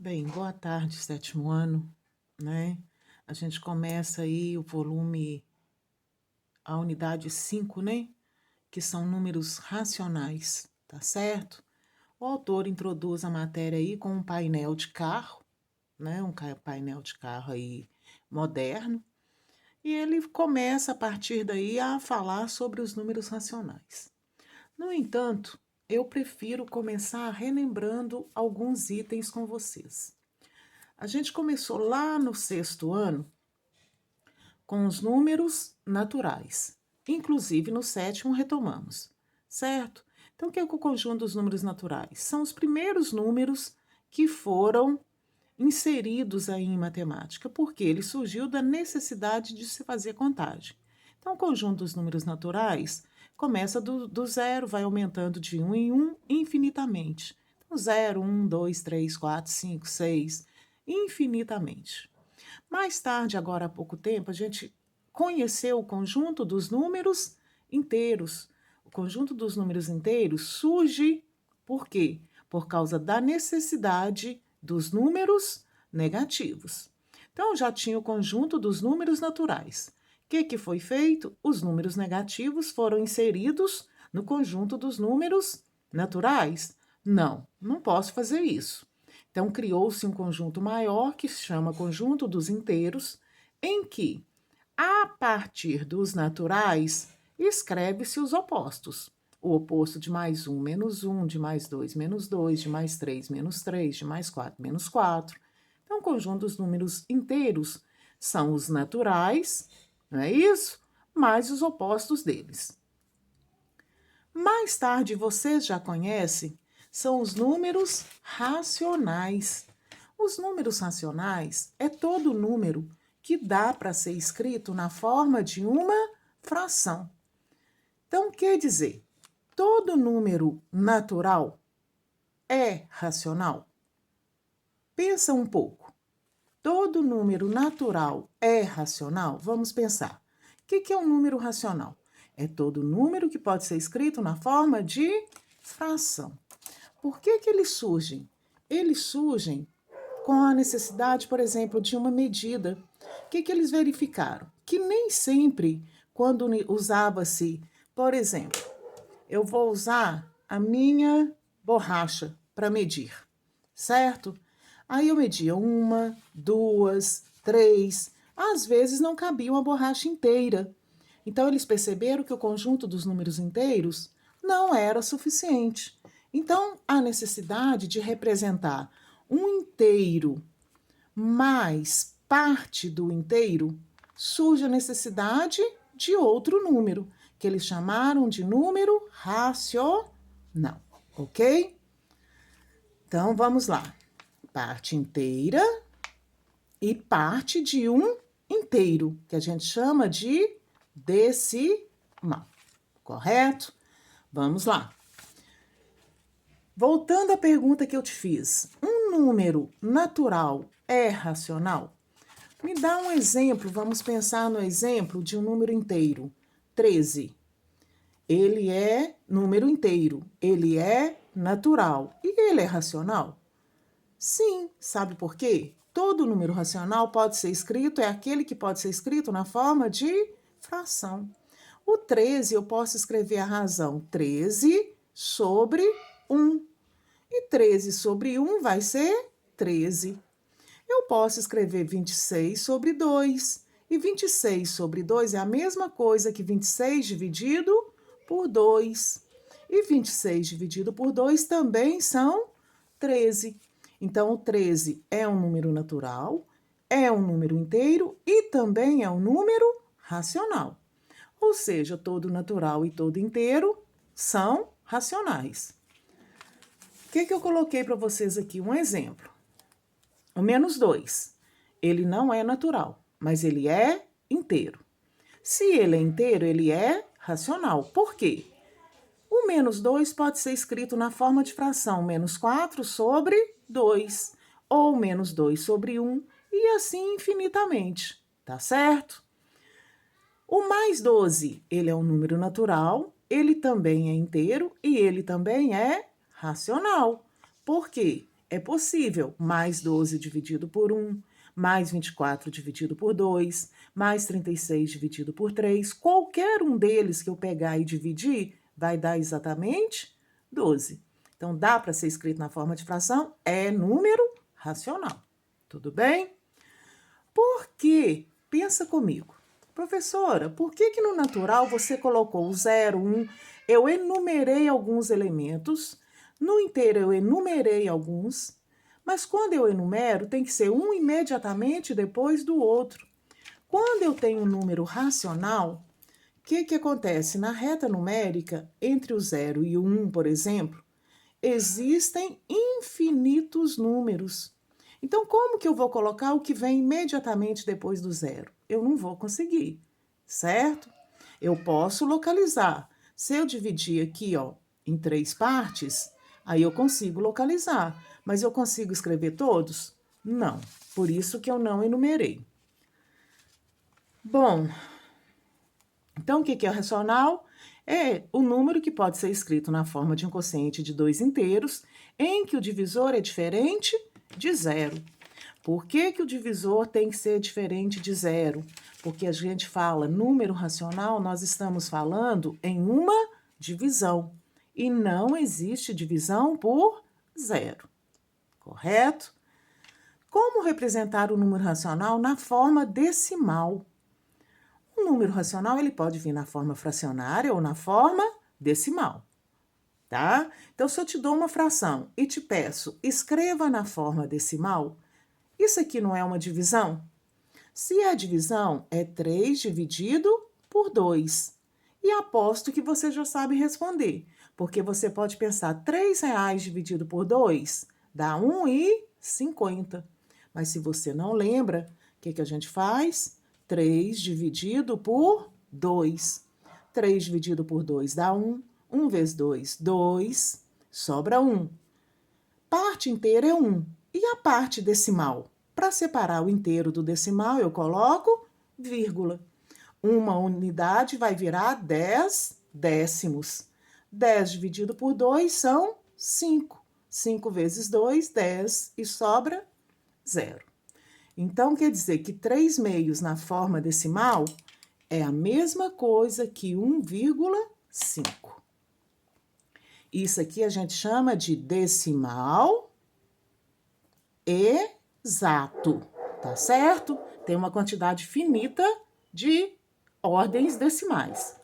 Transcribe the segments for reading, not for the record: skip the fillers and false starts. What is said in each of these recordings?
Bem, boa tarde, sétimo ano, né? A gente começa aí o volume, a unidade 5, né? Que são números racionais, tá certo? O autor introduz a matéria aí com um painel de carro, né? Painel de carro aí moderno, e ele começa a partir daí a falar sobre os números racionais. No entanto, eu prefiro começar relembrando alguns itens com vocês. A gente começou lá no sexto ano com os números naturais. Inclusive, no sétimo retomamos, certo? Então, o que é o conjunto dos números naturais? São os primeiros números que foram inseridos aí em matemática, porque ele surgiu da necessidade de se fazer contagem. Então, o conjunto dos números naturais começa do zero, vai aumentando de um em um infinitamente. Então, 0, 1, 2, 3, 4, 5, 6, infinitamente. Mais tarde, agora há pouco tempo, a gente conheceu o conjunto dos números inteiros. O conjunto dos números inteiros surge por quê? Por causa da necessidade dos números negativos. Então, já tinha o conjunto dos números naturais. O que foi feito? Os números negativos foram inseridos no conjunto dos números naturais? Não, não posso fazer isso. Então, criou-se um conjunto maior que se chama conjunto dos inteiros, em que, a partir dos naturais, escreve-se os opostos. O oposto de mais um menos um, de mais dois menos dois, de mais três menos três, de mais quatro menos quatro. Então, o conjunto dos números inteiros são os naturais, não é isso? Mais os opostos deles. Mais tarde, vocês já conhecem, são os números racionais. Os números racionais é todo número que dá para ser escrito na forma de uma fração. Então, quer dizer, todo número natural é racional? Pensa um pouco. Todo número natural é racional? Vamos pensar. O que é um número racional? É todo número que pode ser escrito na forma de fração. Por que eles surgem? Eles surgem com a necessidade, por exemplo, de uma medida. O que eles verificaram? Que nem sempre, quando usava-se, por exemplo, eu vou usar a minha borracha para medir, certo? Aí eu media uma, duas, três, às vezes não cabia uma borracha inteira. Então eles perceberam que o conjunto dos números inteiros não era suficiente. Então a necessidade de representar um inteiro mais parte do inteiro, surge a necessidade de outro número, que eles chamaram de número racional, ok? Então vamos lá. Parte inteira e parte de um inteiro, que a gente chama de decimal, correto? Vamos lá. Voltando à pergunta que eu te fiz, um número natural é racional? Me dá um exemplo, vamos pensar no exemplo de um número inteiro, 13. Ele é número inteiro, ele é natural e ele é racional? Sim, sabe por quê? Todo número racional pode ser escrito, é aquele que pode ser escrito na forma de fração. O 13 eu posso escrever a razão 13 sobre 1. E 13 sobre 1 vai ser 13. Eu posso escrever 26 sobre 2. E 26 sobre 2 é a mesma coisa que 26 dividido por 2. E 26 dividido por 2 também são 13. Então, o 13 é um número natural, é um número inteiro e também é um número racional. Ou seja, todo natural e todo inteiro são racionais. O que eu coloquei para vocês aqui? Um exemplo. O menos 2, ele não é natural, mas ele é inteiro. Se ele é inteiro, ele é racional. Por quê? O menos 2 pode ser escrito na forma de fração menos 4 sobre 2, ou menos 2 sobre 1, e assim infinitamente, tá certo? O mais 12, ele é um número natural, ele também é inteiro e ele também é racional. Por quê? É possível mais 12 dividido por 1, mais 24 dividido por 2, mais 36 dividido por 3. Qualquer um deles que eu pegar e dividir vai dar exatamente 12. Então, dá para ser escrito na forma de fração? É número racional. Tudo bem? Por quê? Pensa comigo. Professora, por que que no natural você colocou o 0, 1? Eu enumerei alguns elementos, no inteiro eu enumerei alguns, mas quando eu enumero tem que ser um imediatamente depois do outro. Quando eu tenho um número racional, o que que acontece? Na reta numérica, entre o 0 e o 1, por exemplo, existem infinitos números. Então, como que eu vou colocar o que vem imediatamente depois do 0? Eu não vou conseguir, certo? Eu posso localizar. Se eu dividir aqui, ó, em 3 partes, aí eu consigo localizar. Mas eu consigo escrever todos? Não. Por isso que eu não enumerei. Bom, então o que é o racional? É o número que pode ser escrito na forma de um quociente de 2 inteiros, em que o divisor é diferente de 0. Por que que o divisor tem que ser diferente de 0? Porque a gente fala número racional, nós estamos falando em uma divisão. E não existe divisão por 0. Correto? Como representar o número racional na forma decimal? O número racional ele pode vir na forma fracionária ou na forma decimal, tá? Então, se eu te dou uma fração e te peço, escreva na forma decimal, isso aqui não é uma divisão? Se é divisão, é 3 dividido por 2. E aposto que você já sabe responder, porque você pode pensar, R$ 3 dividido por 2 dá 1,50. Mas se você não lembra, o que a gente faz? 3 dividido por 2. 3 dividido por 2 dá 1. 1 vezes 2, 2. Sobra 1. Parte inteira é 1. E a parte decimal? Para separar o inteiro do decimal, eu coloco vírgula. Uma unidade vai virar 10 décimos. 10 dividido por 2 são 5. 5 vezes 2, 10. E sobra 0. Então, quer dizer que 3 meios na forma decimal é a mesma coisa que 1,5. Isso aqui a gente chama de decimal exato, tá certo? Tem uma quantidade finita de ordens decimais.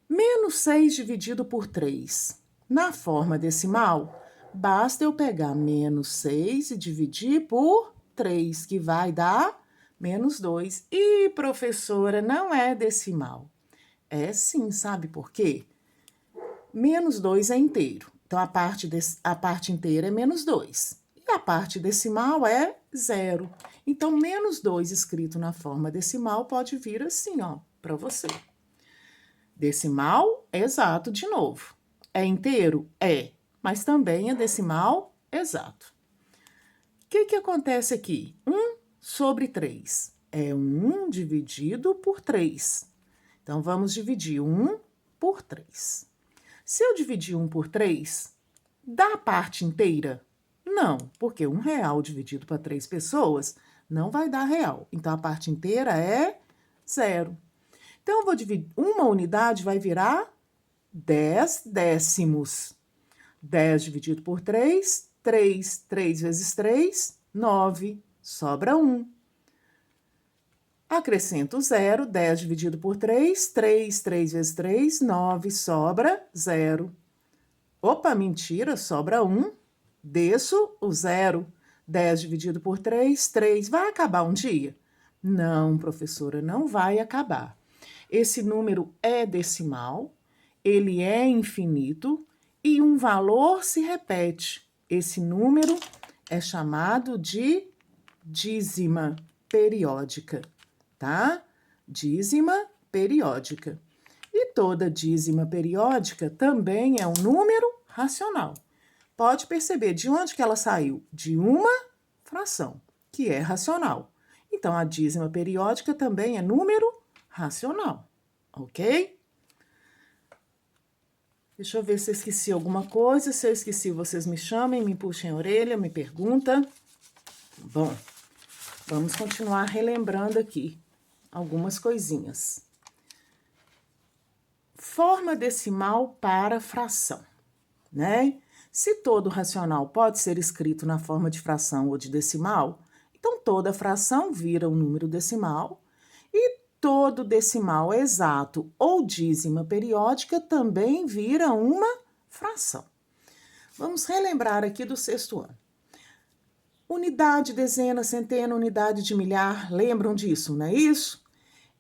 Menos 6 dividido por 3. Na forma decimal, basta eu pegar menos 6 e dividir por 3, que vai dar menos 2. E, professora, não é decimal. É sim, sabe por quê? Menos 2 é inteiro. Então, a parte inteira é menos 2. E a parte decimal é 0. Então, menos 2 escrito na forma decimal pode vir assim, ó, para você. Decimal exato de novo. É inteiro? É. Mas também é decimal exato. O que acontece aqui? 1 sobre 3. É 1 dividido por 3. Então, vamos dividir 1 por 3. Se eu dividir 1 por 3, dá a parte inteira? Não, porque R$ 1 dividido para 3 pessoas não vai dar real. Então, a parte inteira é 0. Então, eu vou dividir, uma unidade vai virar 10 décimos. 10 dividido por 3, 3. 3 vezes 3, 9. Sobra 1. Acrescento 0, 10 dividido por 3, 3. 3 vezes 3, 9. Sobra 0. Opa, mentira, sobra 1. Desço o 0. 10 dividido por 3, 3. Vai acabar um dia? Não, professora, não vai acabar. Esse número é decimal, ele é infinito e um valor se repete. Esse número é chamado de dízima periódica, tá? Dízima periódica. E toda dízima periódica também é um número racional. Pode perceber de onde que ela saiu? De uma fração, que é racional. Então, a dízima periódica também é número racional, ok? Deixa eu ver se eu esqueci alguma coisa. Se eu esqueci, vocês me chamem, me puxem a orelha, me perguntam. Bom, vamos continuar relembrando aqui algumas coisinhas. Forma decimal para fração, né? Se todo racional pode ser escrito na forma de fração ou de decimal, então toda fração vira um número decimal e todo decimal exato ou dízima periódica também vira uma fração. Vamos relembrar aqui do sexto ano. Unidade, dezena, centena, unidade de milhar, lembram disso, não é isso?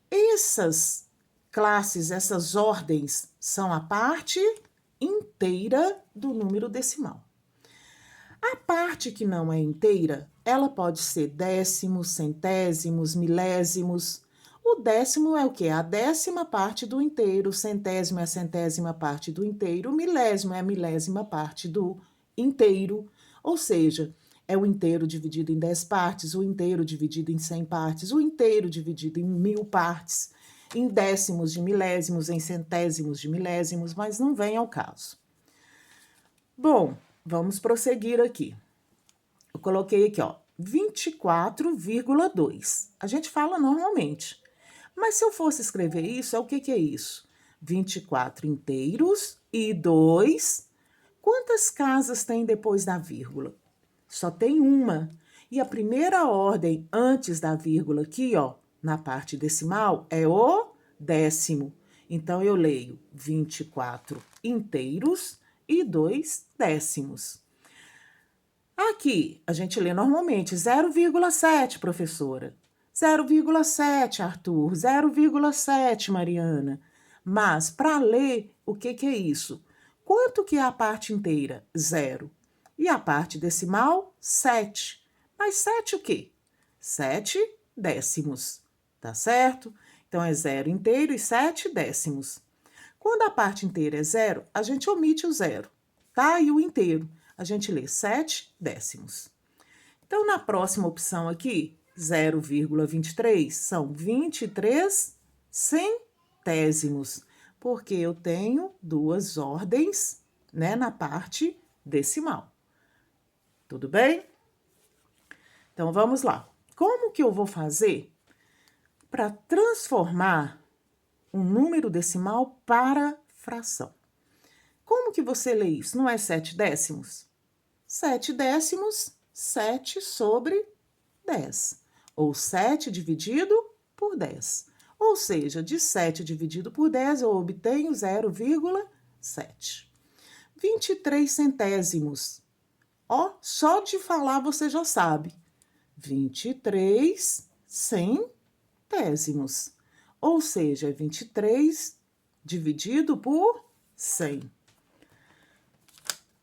Essas classes, essas ordens são a parte inteira do número decimal. A parte que não é inteira, ela pode ser décimos, centésimos, milésimos. O décimo é o quê? A décima parte do inteiro, centésimo é a centésima parte do inteiro, milésimo é a milésima parte do inteiro, ou seja, é o inteiro dividido em 10 partes, o inteiro dividido em 100 partes, o inteiro dividido em 1000 partes, em décimos de milésimos, em centésimos de milésimos, mas não vem ao caso. Bom, vamos prosseguir aqui. Eu coloquei aqui, ó, 24,2. A gente fala normalmente. Mas se eu fosse escrever isso, o que é isso? 24 inteiros e 2. Quantas casas tem depois da vírgula? Só tem uma. E a primeira ordem antes da vírgula aqui, ó, na parte decimal, é o décimo. Então, eu leio 24 inteiros e 2 décimos. Aqui, a gente lê normalmente 0,7, professora. 0,7, Arthur. 0,7, Mariana. Mas, para ler, o que é isso? Quanto que é a parte inteira? 0. E a parte decimal? 7. Mas 7 o quê? 7 décimos, tá certo? Então, é 0 inteiro e 7 décimos. Quando a parte inteira é 0, a gente omite o 0, tá? E o inteiro, a gente lê 7 décimos. Então, na próxima opção aqui, 0,23 são 23 centésimos, porque eu tenho duas ordens, né, na parte decimal. Tudo bem? Então, vamos lá. Como que eu vou fazer para transformar um número decimal para fração? Como que você lê isso? Não é 7 décimos? 7 décimos, 7 sobre 10. Ou 7 dividido por 10. Ou seja, de 7 dividido por 10, eu obtenho 0,7. 23 centésimos. Ó, só de falar você já sabe. 23 centésimos. Ou seja, 23 dividido por 100.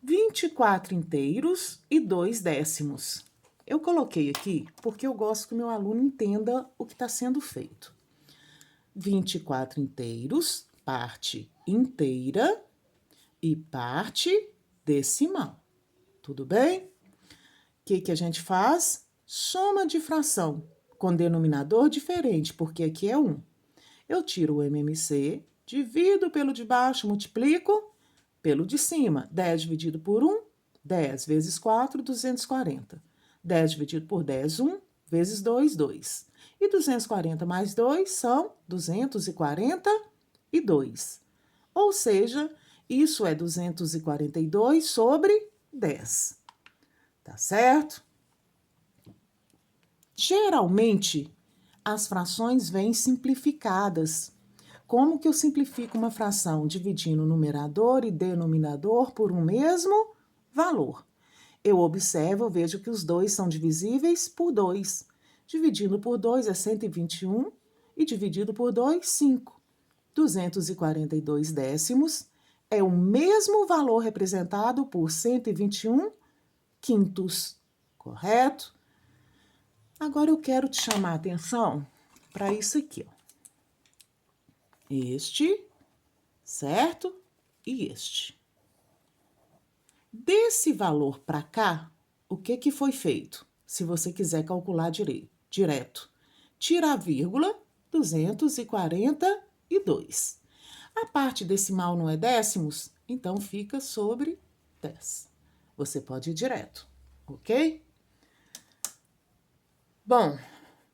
24 inteiros e 2 décimos. Eu coloquei aqui porque eu gosto que o meu aluno entenda o que está sendo feito. 24 inteiros, parte inteira e parte decimal. Tudo bem? O que a gente faz? Soma de fração com denominador diferente, porque aqui é 1. Eu tiro o MMC, divido pelo de baixo, multiplico pelo de cima. 10 dividido por 1, 10 vezes 4, 240. 10 dividido por 10, 1, vezes 2, 2. E 240 mais 2 são 242. Ou seja, isso é 242 sobre 10. Tá certo? Geralmente, as frações vêm simplificadas. Como que eu simplifico uma fração? Dividindo numerador e denominador por um mesmo valor. Eu observo, vejo que os dois são divisíveis por 2. Dividindo por 2 é 121 e dividido por 2, 5. 242 décimos é o mesmo valor representado por 121 quintos, correto? Agora eu quero te chamar a atenção para isso aqui, ó. Este, certo? E este. Desse valor para cá, o que foi feito? Se você quiser calcular direto. Tira a vírgula, 242. A parte decimal não é décimos? Então, fica sobre 10. Você pode ir direto, ok? Bom,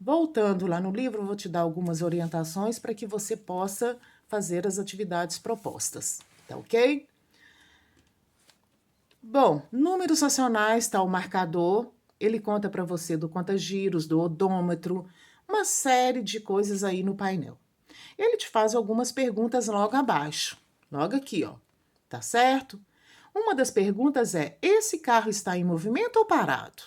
voltando lá no livro, eu vou te dar algumas orientações para que você possa fazer as atividades propostas, tá ok? Bom, números racionais, tá o marcador, ele conta para você do conta-giros, do odômetro, uma série de coisas aí no painel. Ele te faz algumas perguntas logo abaixo, logo aqui, ó, tá certo? Uma das perguntas é: esse carro está em movimento ou parado?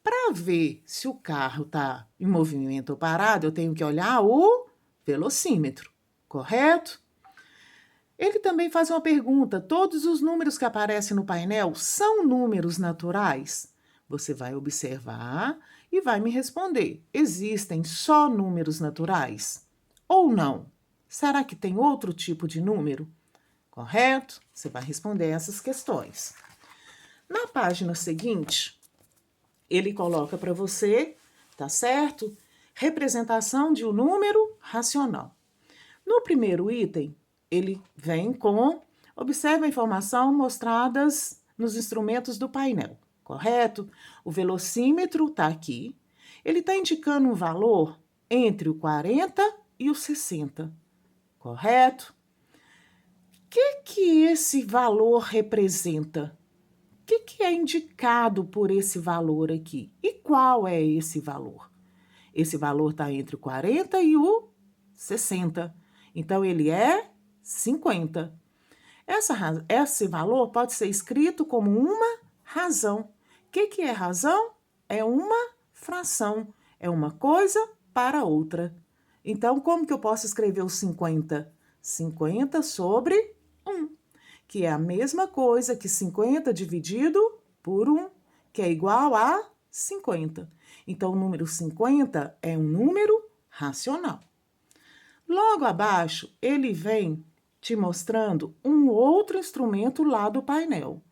Para ver se o carro está em movimento ou parado, eu tenho que olhar o velocímetro, correto? Ele também faz uma pergunta: todos os números que aparecem no painel são números naturais? Você vai observar e vai me responder: existem só números naturais? Ou não? Será que tem outro tipo de número? Correto? Você vai responder essas questões. Na página seguinte, ele coloca para você, tá certo? Representação de um número racional. No primeiro item, ele vem com: observe a informação mostradas nos instrumentos do painel, correto? O velocímetro está aqui. Ele está indicando um valor entre o 40 e o 60, correto? O que esse valor representa? O que é indicado por esse valor aqui? E qual é esse valor? Esse valor está entre o 40 e o 60. Então, ele é 50. Esse valor pode ser escrito como uma razão. O que é razão? É uma fração. É uma coisa para outra. Então, como que eu posso escrever o 50? 50 sobre 1, que é a mesma coisa que 50 dividido por 1, que é igual a 50. Então, o número 50 é um número racional. Logo abaixo, ele vem te mostrando um outro instrumento lá do painel.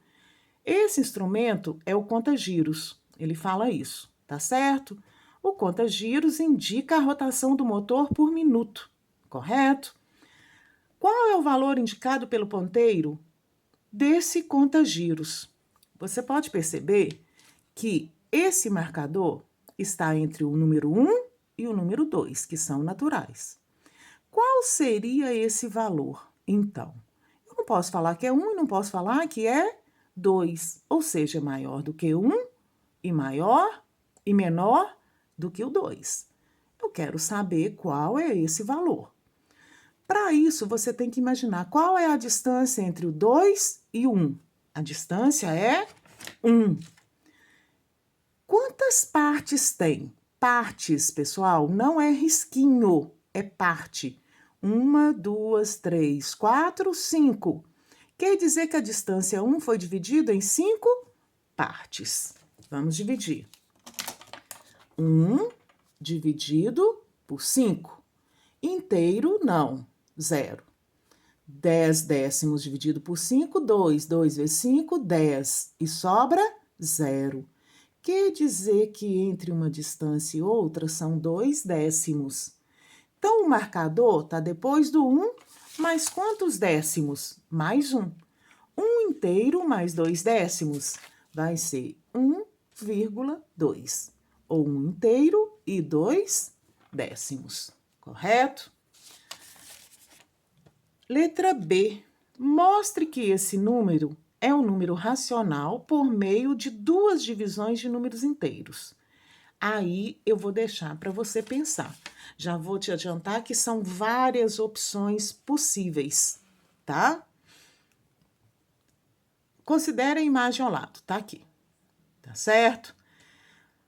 Esse instrumento é o conta-giros. Ele fala isso, tá certo? O conta-giros indica a rotação do motor por minuto, correto? Qual é o valor indicado pelo ponteiro desse conta-giros? Você pode perceber que esse marcador está entre o número 1 e o número 2, que são naturais. Qual seria esse valor, então? Eu não posso falar que é 1 e não posso falar que é 2, ou seja, maior do que 1 e maior e menor do que o 2. Eu quero saber qual é esse valor. Para isso, você tem que imaginar qual é a distância entre o 2 e o 1. A distância é 1. Quantas partes tem? Partes, pessoal, não é risquinho, é parte. 1, 2, 3, 4, 5. Quer dizer que a distância 1 foi dividida em 5 partes. Vamos dividir. 1 dividido por 5. Inteiro, não, 0. 10 décimos dividido por 5, 2. 2 vezes 5, 10. E sobra 0. Quer dizer que entre uma distância e outra são 2 décimos. Então, o marcador está depois do 1, mais quantos décimos? Mais 1. 1 inteiro mais 2 décimos vai ser 1,2. Ou 1 inteiro e 2 décimos, correto? Letra B. Mostre que esse número é um número racional por meio de duas divisões de números inteiros. Aí eu vou deixar para você pensar. Já vou te adiantar que são várias opções possíveis, tá? Considere a imagem ao lado, tá aqui, tá certo?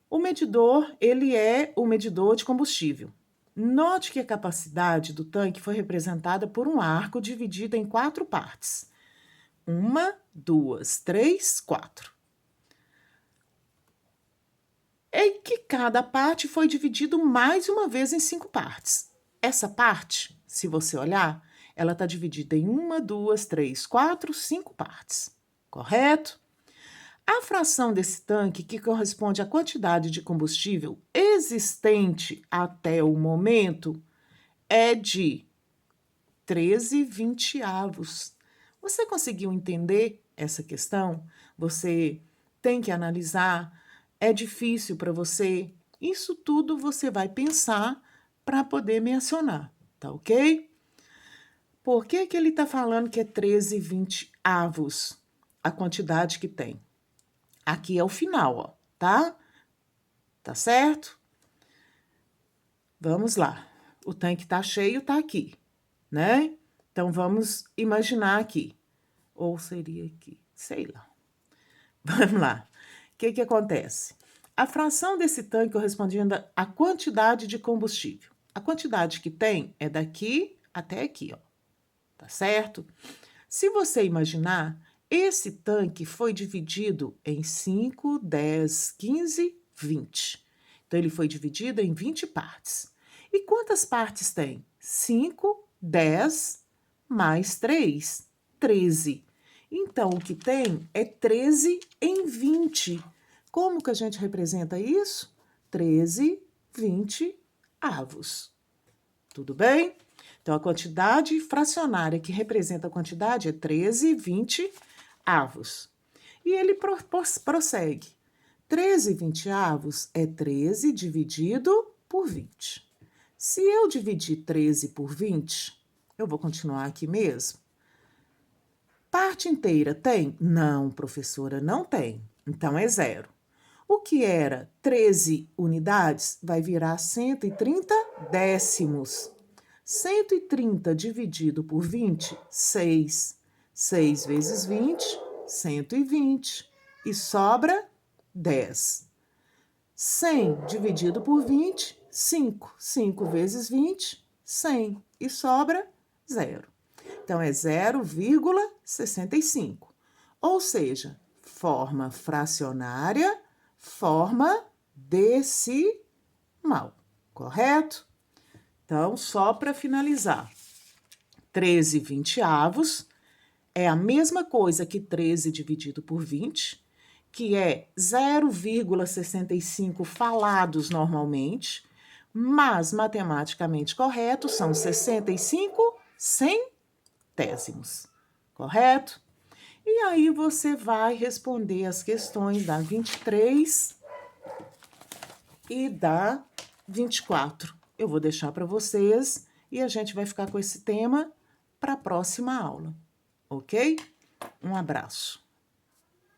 O medidor, ele é o medidor de combustível. Note que a capacidade do tanque foi representada por um arco dividido em 4 partes. 1, 2, 3, 4. É que cada parte foi dividido mais uma vez em 5 partes. Essa parte, se você olhar, ela está dividida em 1, 2, 3, 4, 5 partes, correto? A fração desse tanque, que corresponde à quantidade de combustível existente até o momento, é de 13/20. Você conseguiu entender essa questão? Você tem que analisar? É difícil para você? Isso tudo você vai pensar para poder mencionar, tá ok? Por que que ele está falando que é 13/20 avos a quantidade que tem? Aqui é o final, ó, tá? Tá certo? Vamos lá. O tanque tá cheio, tá aqui, né? Então, vamos imaginar aqui. Ou seria aqui, sei lá. Vamos lá. O que que acontece? A fração desse tanque correspondendo à quantidade de combustível. A quantidade que tem é daqui até aqui, ó. Tá certo? Se você imaginar, esse tanque foi dividido em 5, 10, 15, 20. Então, ele foi dividido em 20 partes. E quantas partes tem? 5, 10, mais 3, 13. Então, o que tem é 13 em 20. Como que a gente representa isso? 13, 20 avos. Tudo bem? Então, a quantidade fracionária que representa a quantidade é 13, 20 avos. E ele prossegue. 13 20 avos é 13 dividido por 20. Se eu dividir 13 por 20, eu vou continuar aqui mesmo. Parte inteira tem? Não, professora, não tem. Então, é zero. O que era 13 unidades vai virar 130 décimos. 130 dividido por 20, 6. 6 vezes 20, 120. E sobra 10. 100 dividido por 20, 5. 5 vezes 20, 100. E sobra 0. Então, é 0,65. Ou seja, forma fracionária, forma decimal. Correto? Então, só para finalizar, 13 20 avos é a mesma coisa que 13 dividido por 20, que é 0,65 falados normalmente, mas matematicamente correto são 65 centésimos, correto? E aí você vai responder as questões da 23 e da 24. Eu vou deixar para vocês e a gente vai ficar com esse tema para a próxima aula, ok? Um abraço.